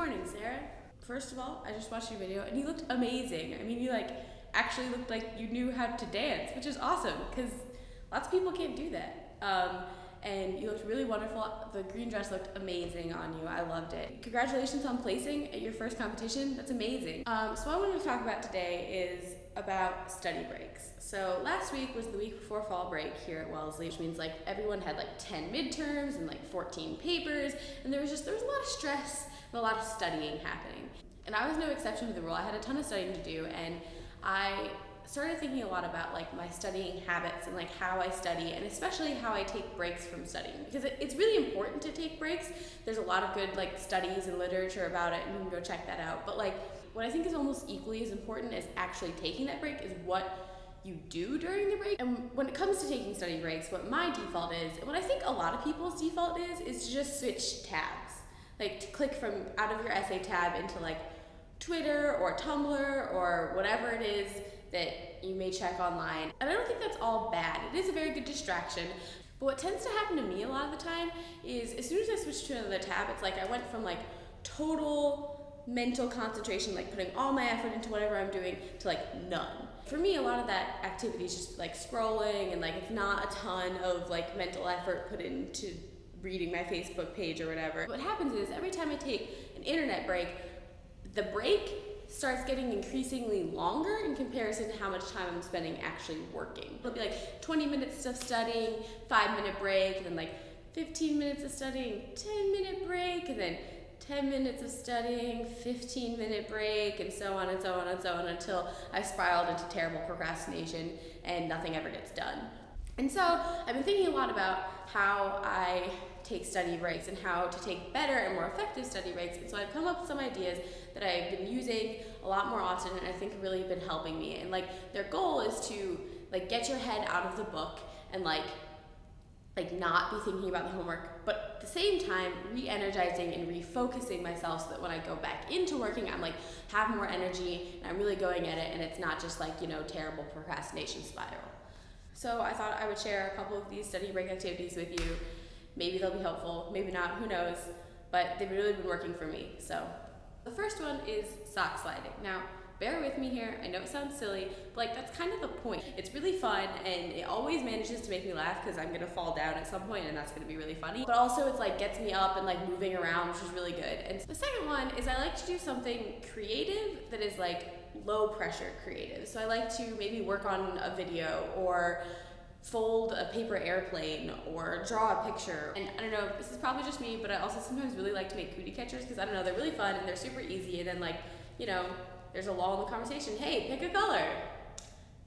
morning, Sarah. First of all, I just watched your video and you looked amazing. I mean, you actually looked like you knew how to dance, which is awesome because lots of people can't do that. And you looked really wonderful. The green dress looked amazing on you. I loved it. Congratulations on placing at your first competition. That's amazing. So what I wanted to talk about today is about study breaks. So last week was the week before fall break here at Wellesley, which means everyone had 10 midterms and 14 papers, and there was a lot of stress and a lot of studying happening. And I was no exception to the rule. I had a ton of studying to do, and I started thinking a lot about my studying habits and how I study, and especially how I take breaks from studying, because it's really important to take breaks. There's a lot of good studies and literature about it, and you can go check that out. But what I think is almost equally as important as actually taking that break is what you do during the break. And when it comes to taking study breaks, what my default is, and what I think a lot of people's default is to just switch tabs. To click from out of your essay tab into Twitter or Tumblr or whatever it is that you may check online. And I don't think that's all bad. It is a very good distraction. But what tends to happen to me a lot of the time is as soon as I switch to another tab, it's I went from total mental concentration, putting all my effort into whatever I'm doing, to none. For me, a lot of that activity is just scrolling, and it's not a ton of mental effort put into reading my Facebook page or whatever. What happens is every time I take an internet break, the break starts getting increasingly longer in comparison to how much time I'm spending actually working. It'll be 20 minutes of studying, 5-minute break, and then 15 minutes of studying, 10-minute break, and then 10 minutes of studying, 15-minute break, and so on and so on and so on until I've spiraled into terrible procrastination and nothing ever gets done. And so I've been thinking a lot about how I take study breaks and how to take better and more effective study breaks. And so I've come up with some ideas that I've been using a lot more often, and I think have really been helping me. And their goal is to get your head out of the book and not be thinking about the homework, but at the same time re-energizing and refocusing myself so that when I go back into working, I'm have more energy and I'm really going at it, and it's not just terrible procrastination spiral. So I thought I would share a couple of these study break activities with you. Maybe they'll be helpful, maybe not, who knows, but they've really been working for me. So the first one is sock sliding. Now, bear with me here. I know it sounds silly, but that's kind of the point. It's really fun, and it always manages to make me laugh because I'm gonna fall down at some point, and that's gonna be really funny. But also it's gets me up and moving around, which is really good. And the second one is I like to do something creative that is low pressure creative. So I like to maybe work on a video or fold a paper airplane or draw a picture. And I don't know, this is probably just me, but I also sometimes really like to make cootie catchers because I don't know, they're really fun and they're super easy, and then there's a lull in the conversation. Hey, pick a color.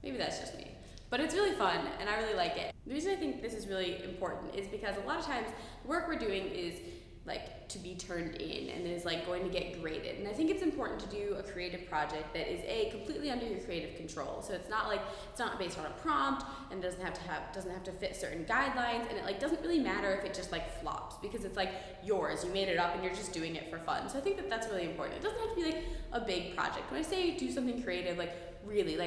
Maybe that's just me. But it's really fun, and I really like it. The reason I think this is really important is because a lot of times the work we're doing is to be turned in and is going to get graded. And I think it's important to do a creative project that is completely under your creative control. So it's not it's not based on a prompt and doesn't have to fit certain guidelines, and it doesn't really matter if it just flops, because it's yours. You made it up and you're just doing it for fun. So I think that that's really important. It doesn't have to be a big project. When I say do something creative, really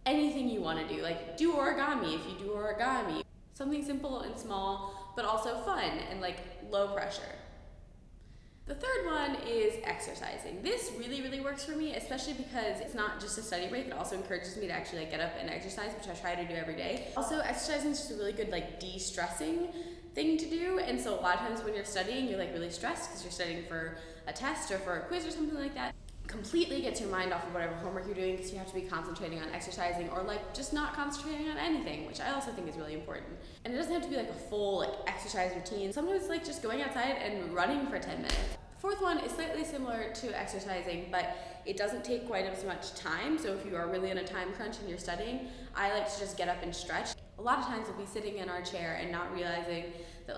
anything you want to do. Do origami if you do origami. Something simple and small, but also fun and low pressure. The third one is exercising. This really, really works for me, especially because it's not just a study break. It also encourages me to actually get up and exercise, which I try to do every day. Also, exercising is just a really good de-stressing thing to do. And so a lot of times when you're studying, you're really stressed because you're studying for a test or for a quiz or something like that. Completely gets your mind off of whatever homework you're doing because you have to be concentrating on exercising, or just not concentrating on anything, which I also think is really important. And it doesn't have to be a full exercise routine. Sometimes it's just going outside and running for 10 minutes. The fourth one is slightly similar to exercising, but it doesn't take quite as much time. So if you are really in a time crunch and you're studying, I like to just get up and stretch. A lot of times we'll be sitting in our chair and not realizing that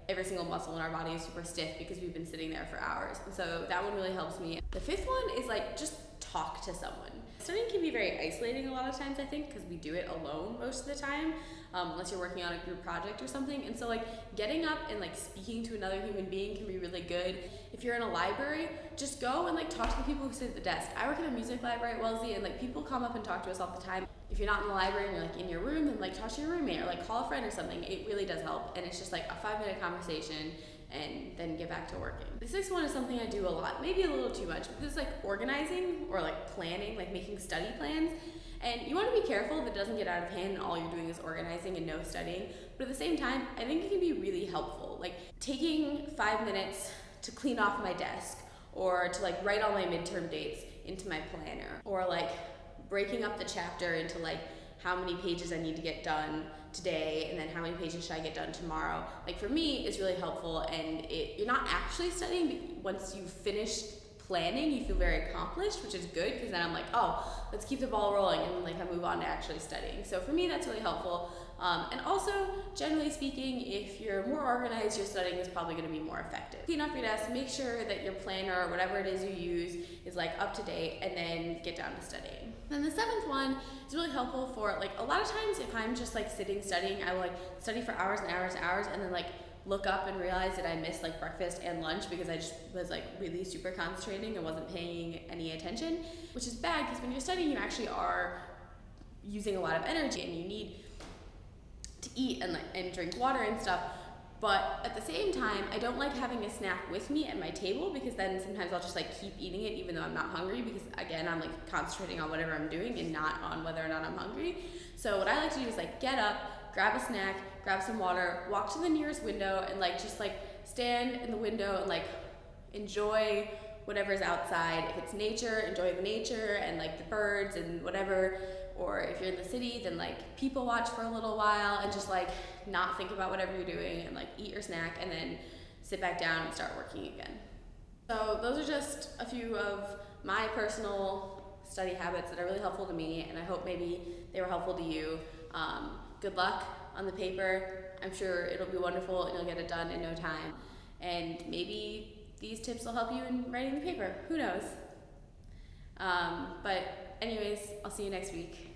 every single muscle in our body is super stiff because we've been sitting there for hours. And so that one really helps me. The fifth one is just talk to someone. Studying can be very isolating a lot of times, I think, because we do it alone most of the time, unless you're working on a group project or something. And so getting up and speaking to another human being can be really good. If you're in a library, just go and talk to the people who sit at the desk. I work in a music library at Wellesley, and people come up and talk to us all the time. If you're not in the library and you're in your room, then talk to your roommate or call a friend or something. It really does help, and it's just a 5-minute conversation, and then get back to working. The sixth one is something I do a lot, maybe a little too much, but this is like organizing or like planning, like making study plans. And you want to be careful that it doesn't get out of hand and all you're doing is organizing and no studying. But at the same time, I think it can be really helpful. Like taking 5 minutes to clean off my desk, or to like write all my midterm dates into my planner, or like breaking up the chapter into like how many pages I need to get done today and then how many pages should I get done tomorrow. Like for me, it's really helpful, and you're not actually studying, but once you've finished planning, you feel very accomplished, which is good, because then I'm like, oh, let's keep the ball rolling, and like I move on to actually studying. So for me, that's really helpful. And also, generally speaking, if you're more organized, your studying is probably going to be more effective. Clean up your desk, make sure that your planner or whatever it is you use is like up to date, and then get down to studying. Then the seventh one is really helpful for like a lot of times if I'm just like sitting studying, I will like study for hours and hours and hours, and then like look up and realize that I missed like breakfast and lunch because I just was like really super concentrating and wasn't paying any attention, which is bad, because when you're studying, you actually are using a lot of energy and you need to eat and drink water and stuff. But at the same time, I don't like having a snack with me at my table, because then sometimes I'll just like keep eating it even though I'm not hungry, because again, I'm like concentrating on whatever I'm doing and not on whether or not I'm hungry. So what I like to do is like get up, grab a snack, grab some water, walk to the nearest window, and like just like stand in the window and like enjoy whatever's outside. If it's nature, enjoy the nature and like the birds and whatever. Or if you're in the city, then like people watch for a little while and just like not think about whatever you're doing, and like eat your snack and then sit back down and start working again. So those are just a few of my personal study habits that are really helpful to me, and I hope maybe they were helpful to you. Good luck on the paper. I'm sure it'll be wonderful and you'll get it done in no time. And maybe these tips will help you in writing the paper. Who knows? But anyways, I'll see you next week.